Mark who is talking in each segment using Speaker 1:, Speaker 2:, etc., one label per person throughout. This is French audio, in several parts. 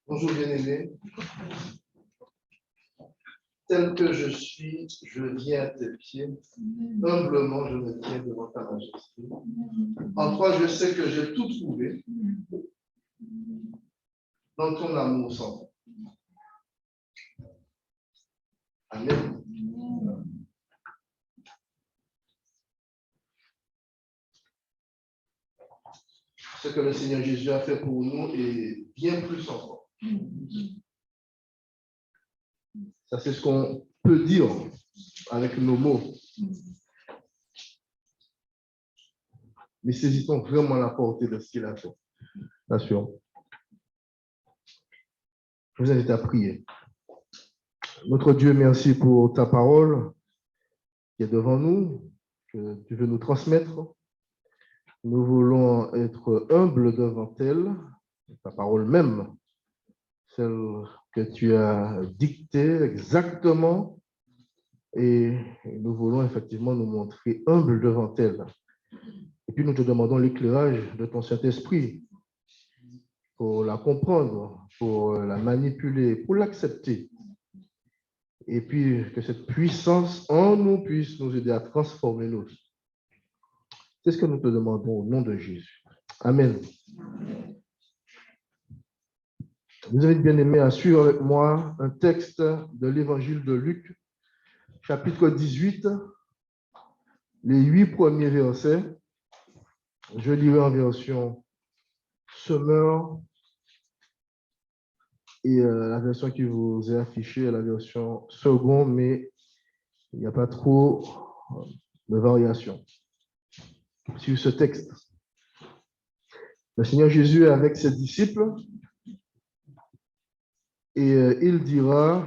Speaker 1: Bonjour bien-aimé, tel que je suis, je viens à tes pieds, humblement je me tiens devant ta majesté. En toi, je sais que j'ai tout trouvé dans ton amour sans fin. Amen. Ce que le Seigneur Jésus a fait pour nous est bien plus encore. Ça, c'est ce qu'on peut dire avec nos mots. Mais saisissons vraiment la portée de ce qu'il a fait. Bien sûr. Je vous invite à prier. Notre Dieu, merci pour ta parole qui est devant nous, que tu veux nous transmettre. Nous voulons être humbles devant elle, ta parole même, celle que tu as dictée exactement, et nous voulons effectivement nous montrer humbles devant elle. Et puis nous te demandons l'éclairage de ton Saint-Esprit pour la comprendre, pour la manipuler, pour l'accepter. Et puis que cette puissance en nous puisse nous aider à transformer nos vies. C'est ce que nous te demandons au nom de Jésus. Amen. Vous avez bien aimé à suivre avec moi un texte de l'évangile de Luc, chapitre 18, les 8 premiers versets. Je lirai en version Semeur et la version qui vous est affichée est la version seconde, mais il n'y a pas trop de variation sur ce texte. Le Seigneur Jésus est avec ses disciples et il dira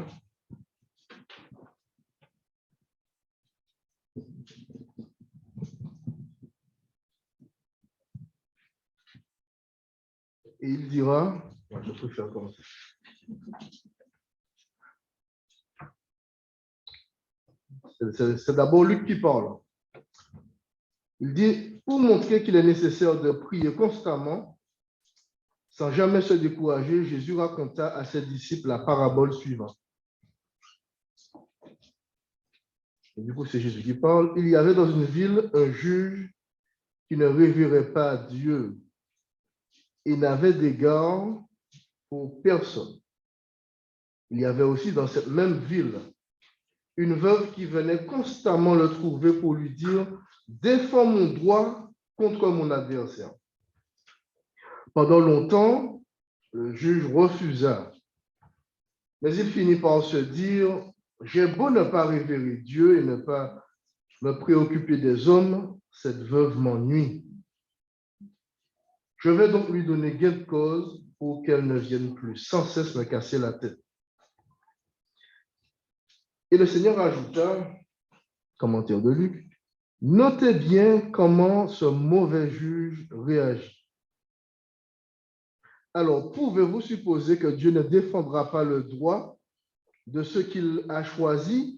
Speaker 1: je préfère comme ça. C'est d'abord Luc qui parle. Il dit, pour montrer qu'il est nécessaire de prier constamment, sans jamais se décourager, Jésus raconta à ses disciples la parabole suivante. Et du coup, c'est Jésus qui parle. Il y avait dans une ville un juge qui ne révérait pas Dieu et n'avait d'égard pour personne. Il y avait aussi dans cette même ville une veuve qui venait constamment le trouver pour lui dire « Défends mon droit contre mon adversaire ». Pendant longtemps, le juge refusa, mais il finit par se dire « J'ai beau ne pas révérer Dieu et ne pas me préoccuper des hommes, cette veuve m'ennuie. Je vais donc lui donner gain de cause pour qu'elle ne vienne plus sans cesse me casser la tête. » Et le Seigneur ajouta, commentaire de Luc, « Notez bien comment ce mauvais juge réagit. Alors, pouvez-vous supposer que Dieu ne défendra pas le droit de ceux qu'il a choisis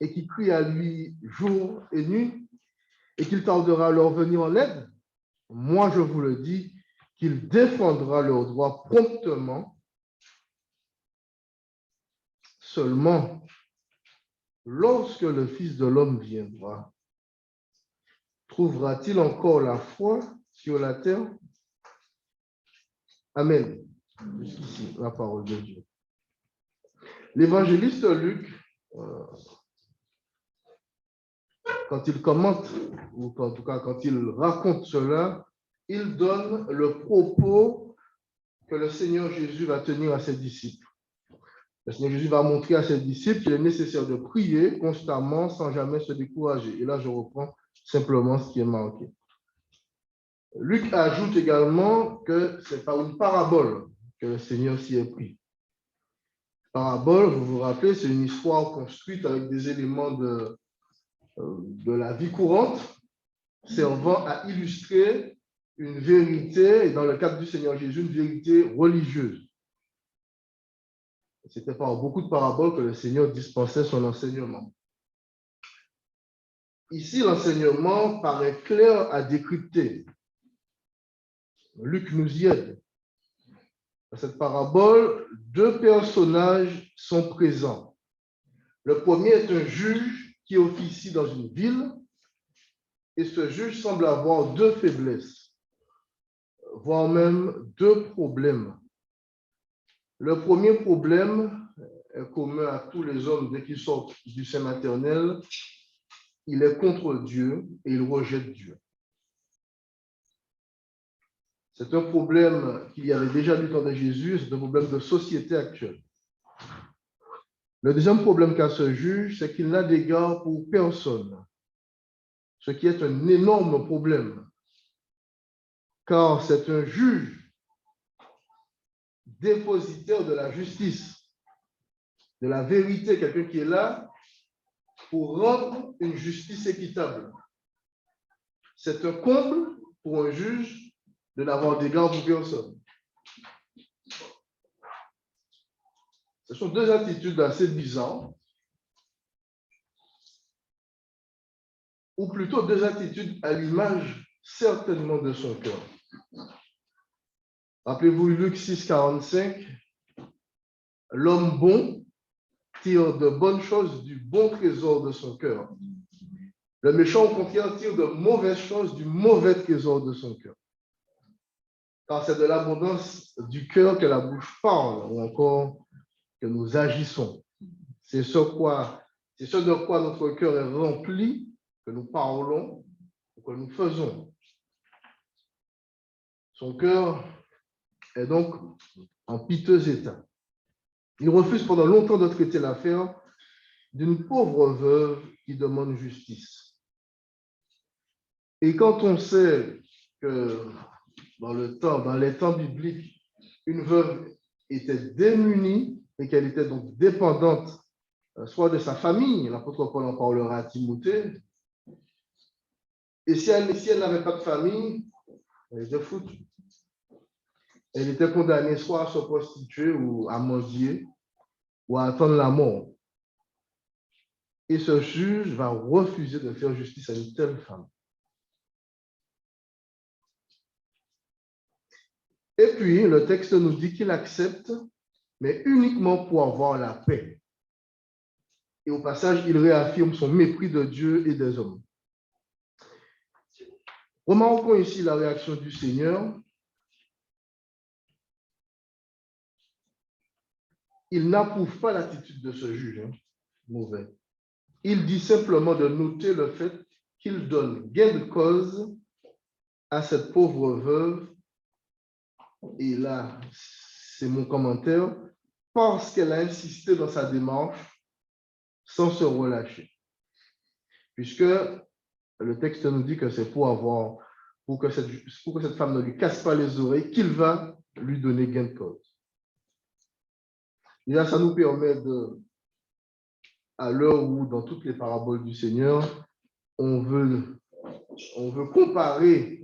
Speaker 1: et qui crient à lui jour et nuit et qu'il tardera à leur venir en aide? Moi, je vous le dis, qu'il défendra leurs droits promptement. Seulement, lorsque le Fils de l'homme viendra, trouvera-t-il encore la foi sur la terre? » Amen. Jusqu'ici, la parole de Dieu. L'évangéliste Luc, quand il commente, ou en tout cas quand il raconte cela, il donne le propos que le Seigneur Jésus va tenir à ses disciples. Le Seigneur Jésus va montrer à ses disciples qu'il est nécessaire de prier constamment sans jamais se décourager. Et là, je reprends simplement ce qui est marqué. Luc ajoute également que c'est par une parabole que le Seigneur s'y est pris. Parabole, vous vous rappelez, c'est une histoire construite avec des éléments de la vie courante, servant à illustrer une vérité, et dans le cadre du Seigneur Jésus, une vérité religieuse. C'était par beaucoup de paraboles que le Seigneur dispensait son enseignement. Ici, l'enseignement paraît clair à décrypter. Luc nous y aide. Dans cette parabole, deux personnages sont présents. Le premier est un juge qui officie dans une ville et ce juge semble avoir deux faiblesses, voire même deux problèmes. Le premier problème est commun à tous les hommes dès qu'ils sortent du sein maternel. Il est contre Dieu et il rejette Dieu. C'est un problème qu'il y avait déjà du temps de Jésus, c'est un problème de société actuelle. Le deuxième problème qu'a ce juge, c'est qu'il n'a d'égard pour personne, ce qui est un énorme problème, car c'est un juge dépositaire de la justice, de la vérité, quelqu'un qui est là pour rendre une justice équitable. C'est un comble pour un juge de n'avoir d'égard pour personne. Ce sont deux attitudes assez bizarres, ou plutôt deux attitudes à l'image certainement de son cœur. Rappelez-vous Luc 6, 45, l'homme bon tire de bonnes choses du bon trésor de son cœur. Le méchant, au contraire, tire de mauvaises choses du mauvais trésor de son cœur. Car c'est de l'abondance du cœur que la bouche parle, ou encore que nous agissons. C'est ce de quoi notre cœur est rempli, que nous parlons, ou que nous faisons. Son cœur est donc en piteux état. Il refuse pendant longtemps de traiter l'affaire d'une pauvre veuve qui demande justice. Et quand on sait que dans les temps bibliques, une veuve était démunie et qu'elle était donc dépendante soit de sa famille, l'apôtre Paul en parlera à Timothée, et si elle n'avait pas de famille, elle était foutue. Elle était condamnée soit à se prostituer ou à mendier ou à attendre la mort. Et ce juge va refuser de faire justice à une telle femme. Et puis, le texte nous dit qu'il accepte, mais uniquement pour avoir la paix. Et au passage, il réaffirme son mépris de Dieu et des hommes. Remarquons ici la réaction du Seigneur. Il n'approuve pas l'attitude de ce juge, mauvais. Il dit simplement de noter le fait qu'il donne gain de cause à cette pauvre veuve. Et là, c'est mon commentaire, parce qu'elle a insisté dans sa démarche sans se relâcher. Puisque le texte nous dit que c'est pour que cette femme ne lui casse pas les oreilles, qu'il va lui donner gain de cause. Et là, ça nous permet à l'heure où, dans toutes les paraboles du Seigneur, on veut comparer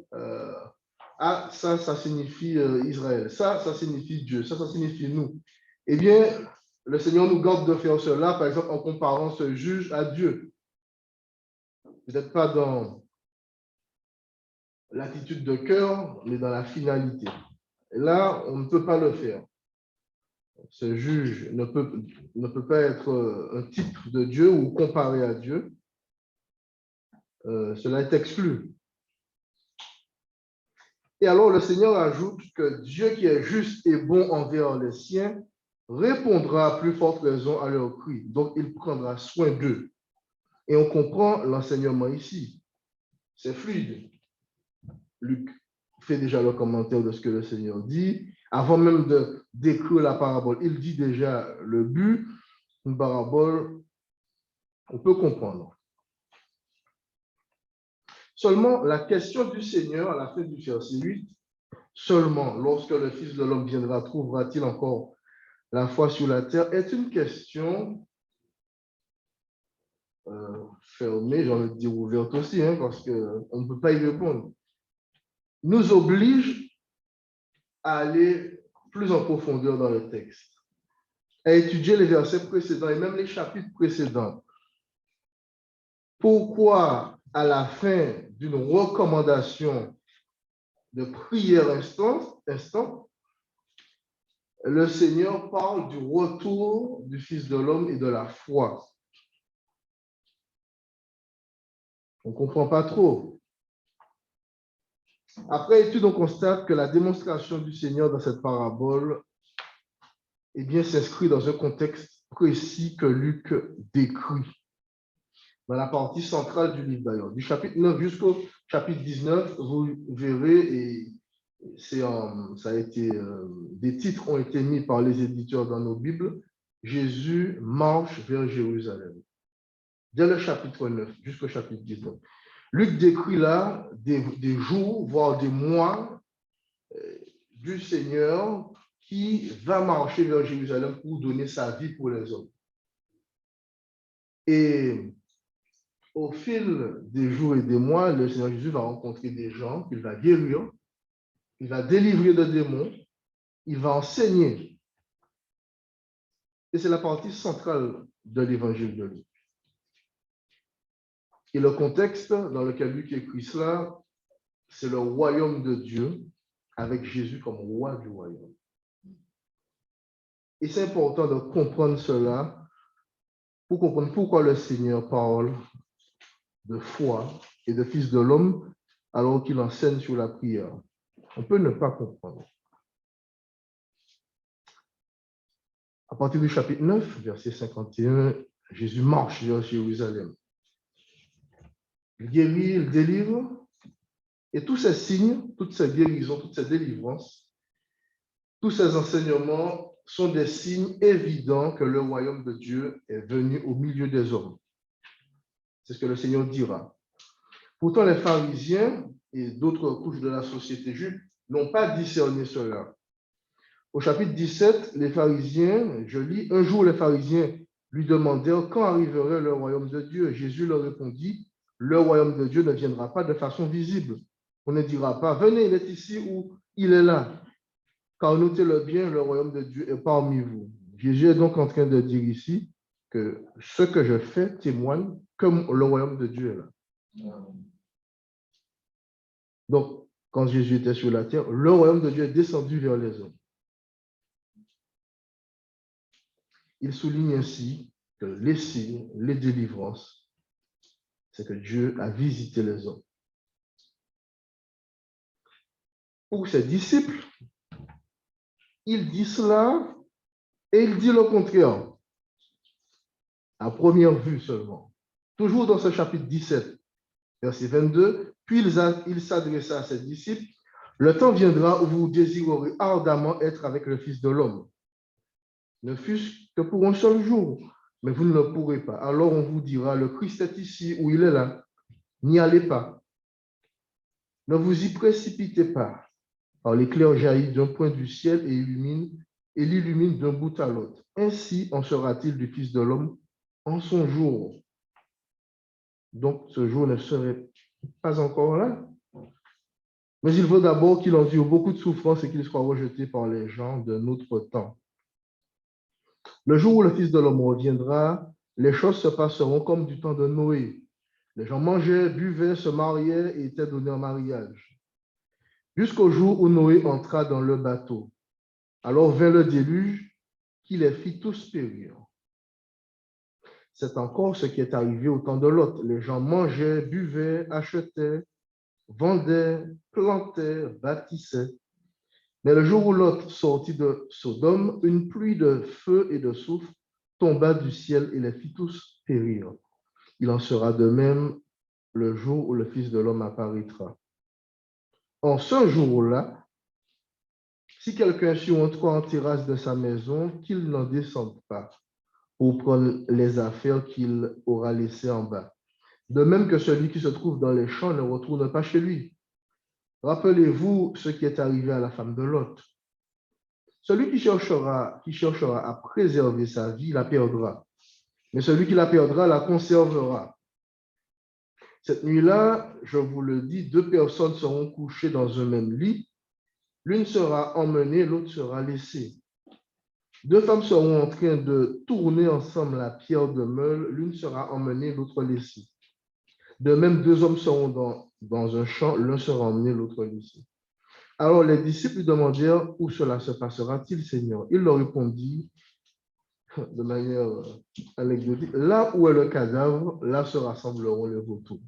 Speaker 1: ça signifie Israël, ça signifie Dieu, ça signifie nous. Eh bien, le Seigneur nous garde de faire cela, par exemple, en comparant ce juge à Dieu. Peut-être pas dans l'attitude de cœur, mais dans la finalité. Et là, on ne peut pas le faire. Ce juge ne peut pas être un type de Dieu ou comparé à Dieu. Cela est exclu. Et alors le Seigneur ajoute que Dieu qui est juste et bon envers les siens répondra à plus forte raison à leurs cris. Donc il prendra soin d'eux. Et on comprend l'enseignement ici. C'est fluide. Luc fait déjà le commentaire de ce que le Seigneur dit. Avant même de décrire la parabole, il dit déjà le but. Une parabole, on peut comprendre. Seulement, la question du Seigneur, à la fin du verset 8, seulement lorsque le Fils de l'homme viendra, trouvera-t-il encore la foi sur la terre, est une question fermée, j'ai envie de dire ouverte aussi, parce qu'on ne peut pas y répondre. Nous oblige à aller plus en profondeur dans le texte, à étudier les versets précédents et même les chapitres précédents. Pourquoi, à la fin d'une recommandation de prière instant, le Seigneur parle du retour du Fils de l'homme et de la foi. On ne comprend pas trop. Après étude, on constate que la démonstration du Seigneur dans cette parabole s'inscrit dans un contexte précis que Luc décrit. Dans la partie centrale du livre d'ailleurs. Du chapitre 9 jusqu'au chapitre 19, vous verrez, et ça a été, des titres ont été mis par les éditeurs dans nos Bibles, Jésus marche vers Jérusalem. Dès le chapitre 9 jusqu'au chapitre 19. Luc décrit là des jours, voire des mois du Seigneur qui va marcher vers Jérusalem pour donner sa vie pour les hommes. Et au fil des jours et des mois, le Seigneur Jésus va rencontrer des gens qu'il va guérir, il va délivrer de démons, il va enseigner. Et c'est la partie centrale de l'évangile de Luc. Et le contexte dans lequel Luc écrit cela, c'est le royaume de Dieu avec Jésus comme roi du royaume. Et c'est important de comprendre cela pour comprendre pourquoi le Seigneur parle de foi et de Fils de l'homme alors qu'il enseigne sur la prière. On peut ne pas comprendre. À partir du chapitre 9, verset 51, Jésus marche vers Jérusalem. Il guérit, il délivre, et tous ces signes, toutes ces guérisons, toutes ces délivrances, tous ces enseignements sont des signes évidents que le royaume de Dieu est venu au milieu des hommes. C'est ce que le Seigneur dira. Pourtant, les pharisiens et d'autres couches de la société juive n'ont pas discerné cela. Au chapitre 17, les pharisiens, je lis, un jour les pharisiens lui demandèrent quand arriverait le royaume de Dieu. Jésus leur répondit, le royaume de Dieu ne viendra pas de façon visible. On ne dira pas, venez, il est ici ou il est là. Car notez-le bien, le royaume de Dieu est parmi vous. Jésus est donc en train de dire ici que ce que je fais témoigne que le royaume de Dieu est là. Donc, quand Jésus était sur la terre, le royaume de Dieu est descendu vers les hommes. Il souligne ainsi que les signes, les délivrances, c'est que Dieu a visité les hommes. Pour ses disciples, il dit cela et il dit le contraire, à première vue seulement. Toujours dans ce chapitre 17, verset 22, puis il s'adressa à ses disciples, le temps viendra où vous désirerez ardemment être avec le Fils de l'homme. Ne fût-ce que pour un seul jour, mais vous ne le pourrez pas. Alors on vous dira, le Christ est ici ou il est là. N'y allez pas. Ne vous y précipitez pas. Alors l'éclair jaillit d'un point du ciel et l'illumine d'un bout à l'autre. Ainsi en sera-t-il du Fils de l'homme en son jour. Donc ce jour ne serait pas encore là. Mais il faut d'abord qu'il endure beaucoup de souffrances et qu'il soit rejeté par les gens de notre temps. Le jour où le Fils de l'homme reviendra, les choses se passeront comme du temps de Noé. Les gens mangeaient, buvaient, se mariaient et étaient donnés en mariage. Jusqu'au jour où Noé entra dans le bateau. Alors vint le déluge qui les fit tous périr. C'est encore ce qui est arrivé au temps de Lot. Les gens mangeaient, buvaient, achetaient, vendaient, plantaient, bâtissaient. Mais le jour où Lot sortit de Sodome, une pluie de feu et de soufre tomba du ciel et les fit tous périr. Il en sera de même le jour où le Fils de l'homme apparaîtra. En ce jour-là, si quelqu'un entre en terrasse de sa maison, qu'il n'en descende pas pour prendre les affaires qu'il aura laissées en bas. De même que celui qui se trouve dans les champs ne retourne pas chez lui. Rappelez-vous ce qui est arrivé à la femme de Lot. Celui qui cherchera à préserver sa vie la perdra, mais celui qui la perdra la conservera. Cette nuit-là, je vous le dis, 2 personnes seront couchées dans un même lit. L'une sera emmenée, l'autre sera laissée. 2 femmes seront en train de tourner ensemble la pierre de meule. L'une sera emmenée, l'autre laissée. De même, 2 hommes seront dans un champ, l'un sera emmené, l'autre laissé. Alors les disciples lui demandèrent où cela se passera-t-il, Seigneur? Il leur répondit de manière anecdotique, là où est le cadavre, là se rassembleront les vautours.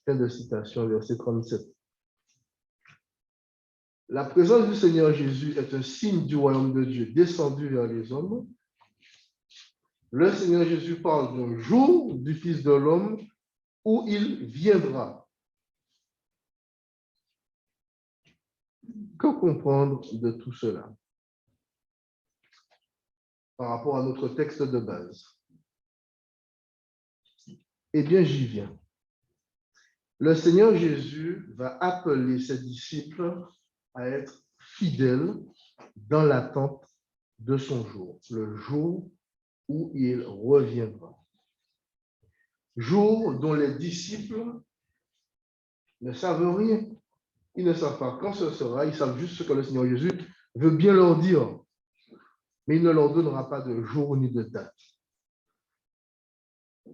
Speaker 1: Fin de citation, verset 37. La présence du Seigneur Jésus est un signe du royaume de Dieu descendu vers les hommes. Le Seigneur Jésus parle d'un jour du Fils de l'homme où il viendra. Que comprendre de tout cela par rapport à notre texte de base? Eh bien, j'y viens. Le Seigneur Jésus va appeler ses disciples à être fidèles dans l'attente de son jour, le jour où il reviendra. Jour dont les disciples ne savent rien. Ils ne savent pas quand ce sera, ils savent juste ce que le Seigneur Jésus veut bien leur dire, mais il ne leur donnera pas de jour ni de date.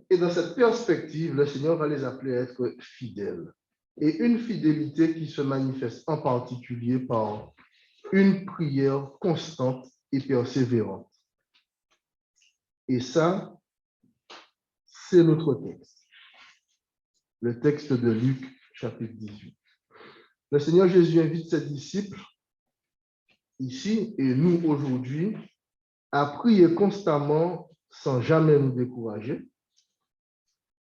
Speaker 1: Et dans cette perspective, le Seigneur va les appeler à être fidèles. Et une fidélité qui se manifeste en particulier par une prière constante et persévérante. Et ça, c'est notre texte. Le texte de Luc, chapitre 18. Le Seigneur Jésus invite ses disciples, ici et nous aujourd'hui, à prier constamment sans jamais nous décourager,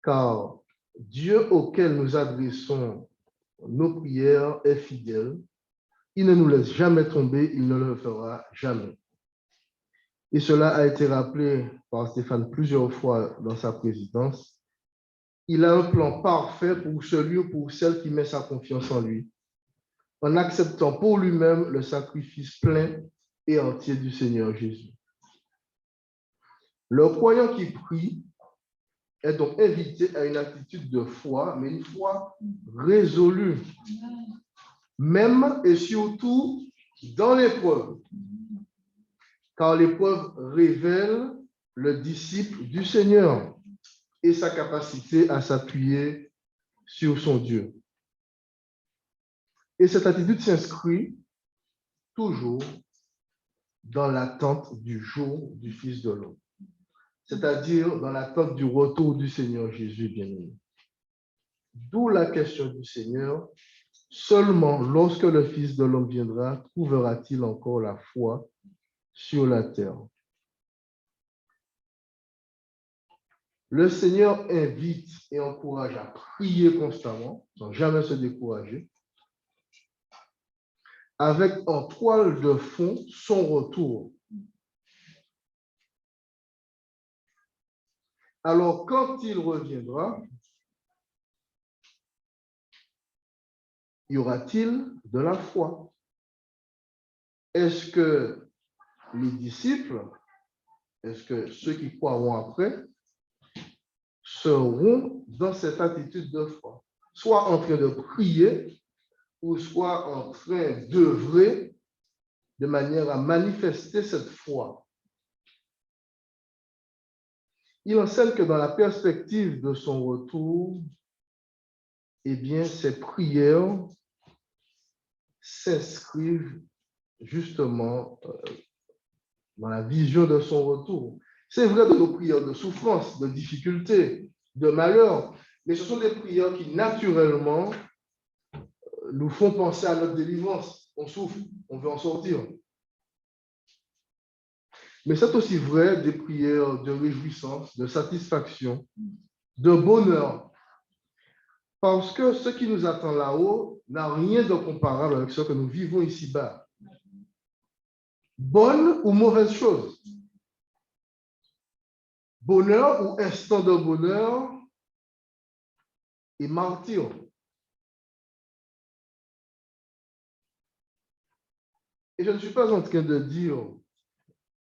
Speaker 1: car Dieu auquel nous adressons nos prières est fidèle. Il ne nous laisse jamais tomber, il ne le fera jamais. Et cela a été rappelé par Stéphane plusieurs fois dans sa présidence. Il a un plan parfait pour celui ou pour celle qui met sa confiance en lui, en acceptant pour lui-même le sacrifice plein et entier du Seigneur Jésus. Le croyant qui prie est donc invité à une attitude de foi, mais une foi résolue, même et surtout dans l'épreuve, car l'épreuve révèle le disciple du Seigneur et sa capacité à s'appuyer sur son Dieu. Et cette attitude s'inscrit toujours dans l'attente du jour du Fils de l'homme, c'est-à-dire dans l'attente du retour du Seigneur Jésus bien-aimé. D'où la question du Seigneur, seulement lorsque le Fils de l'homme viendra, trouvera-t-il encore la foi sur la terre? Le Seigneur invite et encourage à prier constamment, sans jamais se décourager, avec en toile de fond son retour. Alors, quand il reviendra, y aura-t-il de la foi? Est-ce que les disciples, est-ce que ceux qui croiront après, seront dans cette attitude de foi, soit en train de prier, ou soit en train d'œuvrer de manière à manifester cette foi? Il enseigne que dans la perspective de son retour, eh bien, ces prières s'inscrivent justement dans la vision de son retour. C'est vrai de nos prières de souffrance, de difficulté, de malheur, mais ce sont des prières qui naturellement nous font penser à notre délivrance. On souffre, on veut en sortir. Mais c'est aussi vrai des prières de réjouissance, de satisfaction, de bonheur. Parce que ce qui nous attend là-haut n'a rien de comparable avec ce que nous vivons ici-bas. Bonne ou mauvaise chose. Bonheur ou instant de bonheur et martyr. Et je ne suis pas en train de dire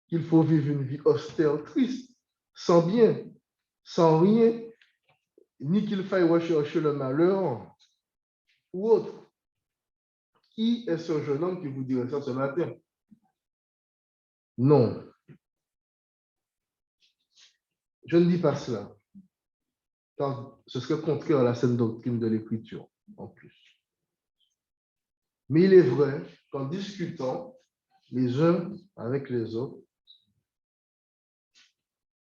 Speaker 1: qu'il faut vivre une vie austère, triste, sans bien, sans rien, ni qu'il faille rechercher le malheur ou autre. Qui est ce jeune homme qui vous dirait ça ce matin? Non. Je ne dis pas cela, car ce serait contraire à la saine doctrine de l'Écriture, en plus. Mais il est vrai qu'en discutant les uns avec les autres,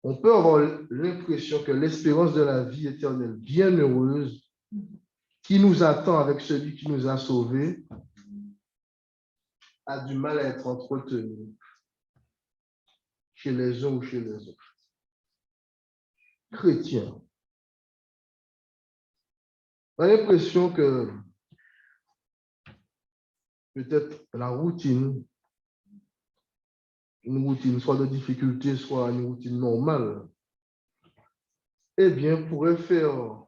Speaker 1: on peut avoir l'impression que l'espérance de la vie éternelle bienheureuse qui nous attend avec celui qui nous a sauvés a du mal à être entretenue chez les uns ou chez les autres. Chrétiens. On a l'impression que peut-être la routine, une routine soit de difficulté, soit une routine normale, eh bien, pourrait faire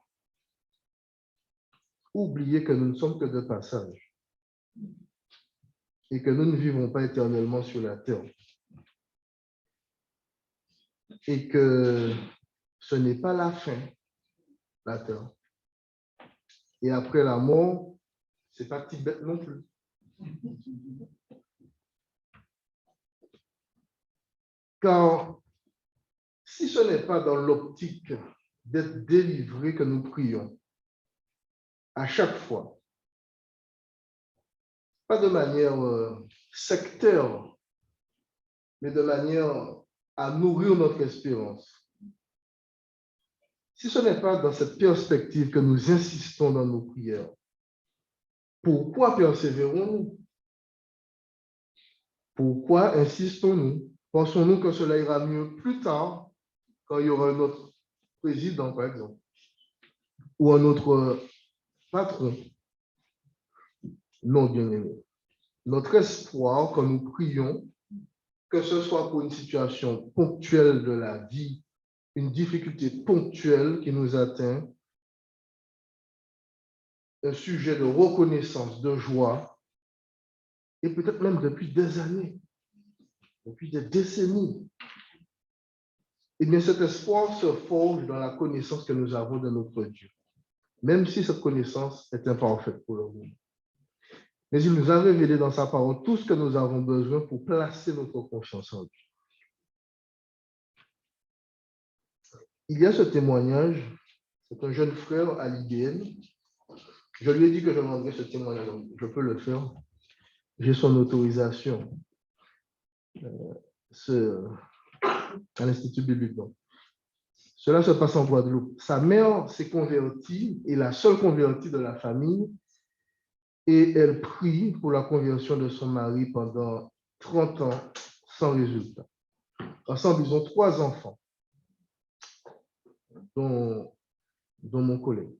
Speaker 1: oublier que nous ne sommes que de passage et que nous ne vivons pas éternellement sur la terre. Et que ce n'est pas la fin, la terre. Et après la mort, ce n'est pas Tibet non plus. Car si ce n'est pas dans l'optique d'être délivré que nous prions, à chaque fois, pas de manière sectaire, mais de manière à nourrir notre espérance. Si ce n'est pas dans cette perspective que nous insistons dans nos prières, pourquoi persévérons-nous? Pourquoi insistons-nous? Pensons-nous que cela ira mieux plus tard, quand il y aura un autre président, par exemple, ou un autre patron? Non, bien aimé. Notre espoir, quand nous prions, que ce soit pour une situation ponctuelle de la vie, une difficulté ponctuelle qui nous atteint, un sujet de reconnaissance, de joie, et peut-être même depuis des années, depuis des décennies, eh bien cet espoir se forge dans la connaissance que nous avons de notre Dieu, même si cette connaissance est imparfaite pour le moment. Mais il nous a révélé dans sa parole tout ce que nous avons besoin pour placer notre confiance en Dieu. Il y a ce témoignage, c'est un jeune frère à l'IDN. Je lui ai dit que je rendrais ce témoignage, je peux le faire. J'ai son autorisation à l'Institut biblique. Cela se passe en Guadeloupe. Sa mère s'est convertie, et la seule convertie de la famille, et elle prie pour la conversion de son mari pendant 30 ans sans résultat. Ensemble, ils ont 3 enfants, dont mon collègue.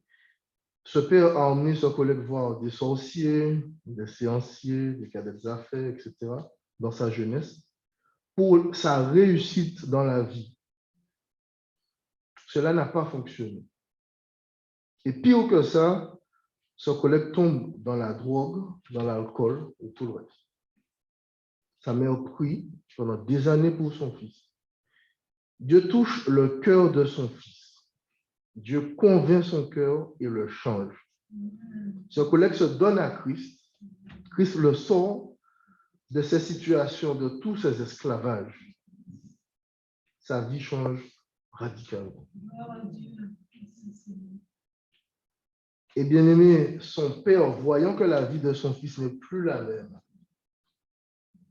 Speaker 1: Ce père a emmené son collègue voir des sorciers, des séanciers, des cadets d'affaires, etc., dans sa jeunesse, pour sa réussite dans la vie. Cela n'a pas fonctionné. Et pire que ça, son collègue tombe dans la drogue, dans l'alcool et tout le reste. Sa mère prie pendant des années pour son fils. Dieu touche le cœur de son fils. Dieu convainc son cœur et le change. Son collègue se donne à Christ. Christ le sort de ces situations, de tous ces esclavages. Sa vie change radicalement. Et bien aimé, son père, voyant que la vie de son fils n'est plus la même,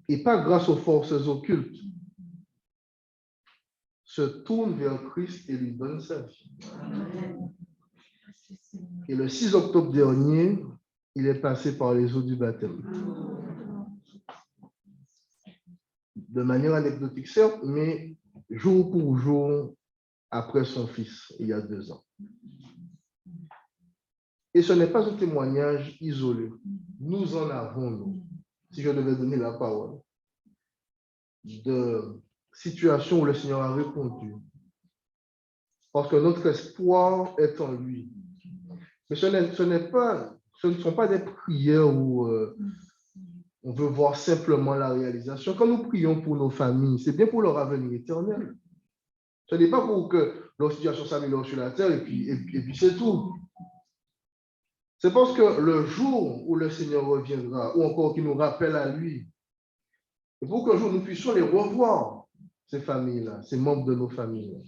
Speaker 1: et pas grâce aux forces occultes, se tourne vers Christ et lui donne sa vie. Et le 6 octobre dernier, il est passé par les eaux du baptême. De manière anecdotique, certes, mais jour pour jour après son fils, il y a 2 ans. Et ce n'est pas un témoignage isolé. Nous en avons, nous, si je devais donner la parole, de situations où le Seigneur a répondu. Parce que notre espoir est en lui. Mais ce ne sont pas des prières où on veut voir simplement la réalisation. Quand nous prions pour nos familles, c'est bien pour leur avenir éternel. Ce n'est pas pour que leur situation s'améliore sur la terre et puis c'est tout. C'est parce que le jour où le Seigneur reviendra, ou encore qu'il nous rappelle à lui, et pour qu'un jour nous puissions les revoir, ces familles-là, ces membres de nos familles.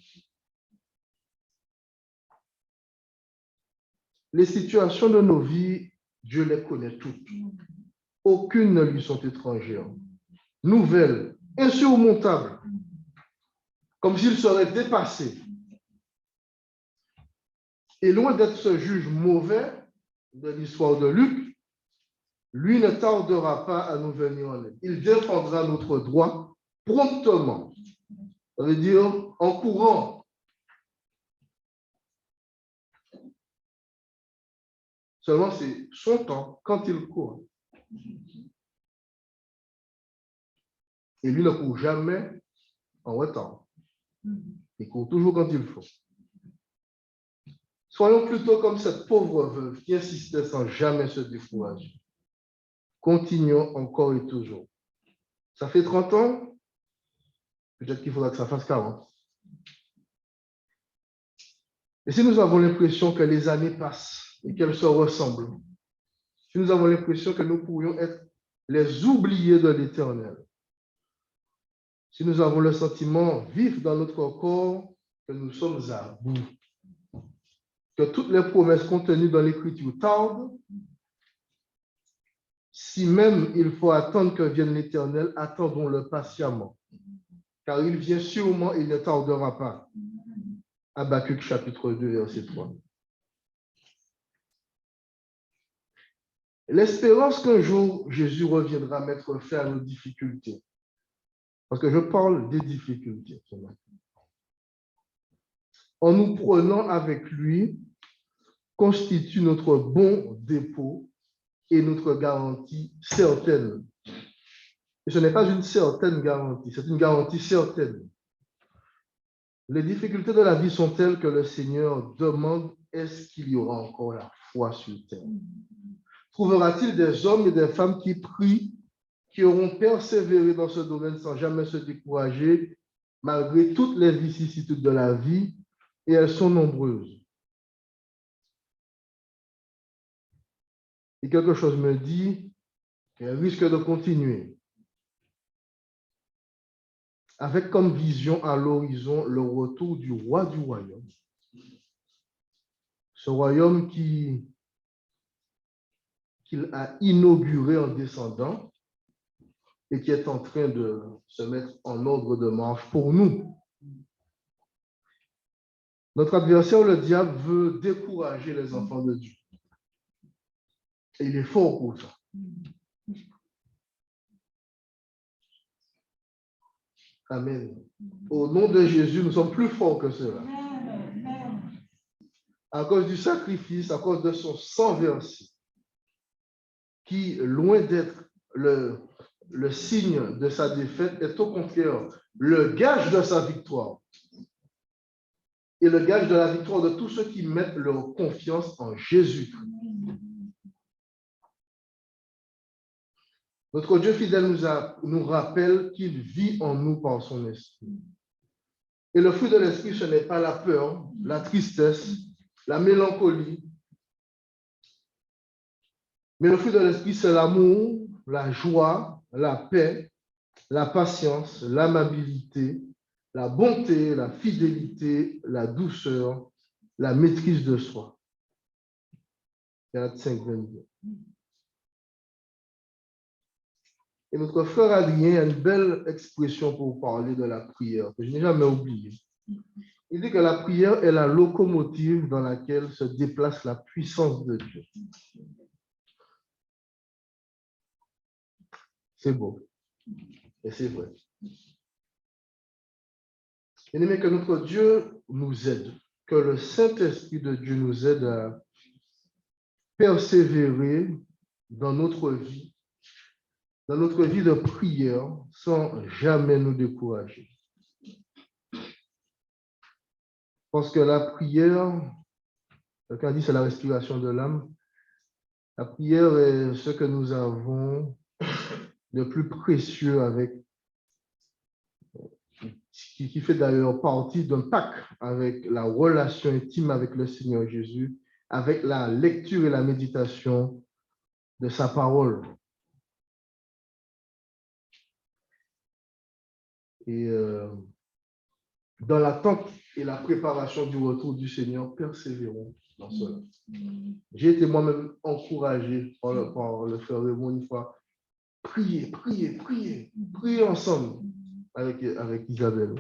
Speaker 1: Les situations de nos vies, Dieu les connaît toutes. aucune ne lui sont étrangères, nouvelles, insurmontables, comme s'il serait dépassé. Et loin d'être ce juge mauvais de l'histoire de Luc, lui ne tardera pas à nous venir en aide. Il défendra notre droit promptement. Ça veut dire en courant. Seulement, c'est son temps quand il court. Et lui ne court jamais en retard. Il court toujours quand il faut. Soyons plutôt comme cette pauvre veuve qui insistait sans jamais se décourager. Continuons encore et toujours. Ça fait 30 ans, peut-être qu'il faudra que ça fasse 40. Et si nous avons l'impression que les années passent et qu'elles se ressemblent, si nous avons l'impression que nous pourrions être les oubliés de l'Éternel, si nous avons le sentiment vif dans notre corps que nous sommes à bout, que toutes les promesses contenues dans l'Écriture tardent, si même il faut attendre que vienne l'Éternel, attendons-le patiemment, car il vient sûrement et il ne tardera pas. Habakkuk chapitre 2, verset 3. L'espérance qu'un jour Jésus reviendra mettre fin à nos difficultés, parce que je parle des difficultés. En nous prenant avec lui, constitue notre bon dépôt et notre garantie certaine. Et ce n'est pas une certaine garantie, c'est une garantie certaine. Les difficultés de la vie sont telles que le Seigneur demande, est-ce qu'il y aura encore la foi sur terre? Trouvera-t-il des hommes et des femmes qui prient, qui auront persévéré dans ce domaine sans jamais se décourager, malgré toutes les vicissitudes de la vie, et elles sont nombreuses. Et quelque chose me dit qu'elle risque de continuer, avec comme vision à l'horizon le retour du roi du royaume. Ce royaume qu'il a inauguré en descendant et qui est en train de se mettre en ordre de marche pour nous. Notre adversaire, le diable, veut décourager les enfants de Dieu. Et il est fort pour ça. Amen. Au nom de Jésus, nous sommes plus forts que cela. À cause du sacrifice, à cause de son sang versé, qui, loin d'être le signe de sa défaite, est au contraire le gage de sa victoire. Et le gage de la victoire de tous ceux qui mettent leur confiance en Jésus. Notre Dieu fidèle nous rappelle qu'il vit en nous par son esprit. Et le fruit de l'esprit, ce n'est pas la peur, la tristesse, la mélancolie. Mais le fruit de l'esprit, c'est l'amour, la joie, la paix, la patience, l'amabilité, la bonté, la fidélité, la douceur, la maîtrise de soi. Galates 5:22. Et notre frère Adrien a une belle expression pour parler de la prière, que je n'ai jamais oubliée. Il dit que la prière est la locomotive dans laquelle se déplace la puissance de Dieu. C'est beau. Et c'est vrai. Bien-aimé, que notre Dieu nous aide, que le Saint-Esprit de Dieu nous aide à persévérer dans notre vie de prière sans jamais nous décourager. Parce que la prière, quelqu'un dit c'est la respiration de l'âme, la prière est ce que nous avons de plus précieux qui fait d'ailleurs partie d'un pacte avec la relation intime avec le Seigneur Jésus, avec la lecture et la méditation de sa parole. Et dans l'attente et la préparation du retour du Seigneur, persévérons dans cela. J'ai été moi-même encouragé par le frère Raymond une fois. Priez, priez, priez. Priez ensemble avec Isabelle.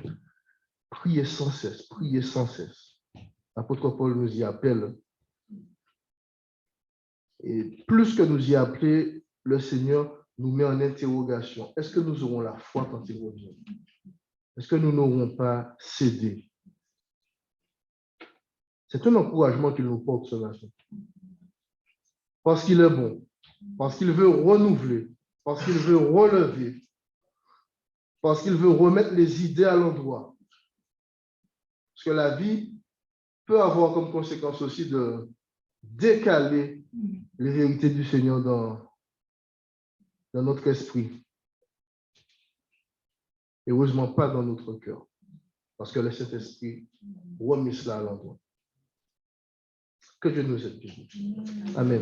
Speaker 1: Priez sans cesse, priez sans cesse. L'apôtre Paul nous y appelle. Et plus que nous y appeler, le Seigneur nous met en interrogation. Est-ce que nous aurons la foi quand il revient? Est-ce que nous n'aurons pas cédé? C'est un encouragement qu'il nous porte ce matin. Parce qu'il est bon, parce qu'il veut renouveler, parce qu'il veut relever, parce qu'il veut remettre les idées à l'endroit. Parce que la vie peut avoir comme conséquence aussi de décaler les vérités du Seigneur dans notre esprit. Heureusement pas dans notre cœur. Parce que le Saint-Esprit remet cela à l'endroit. Que Dieu nous aide. Amen.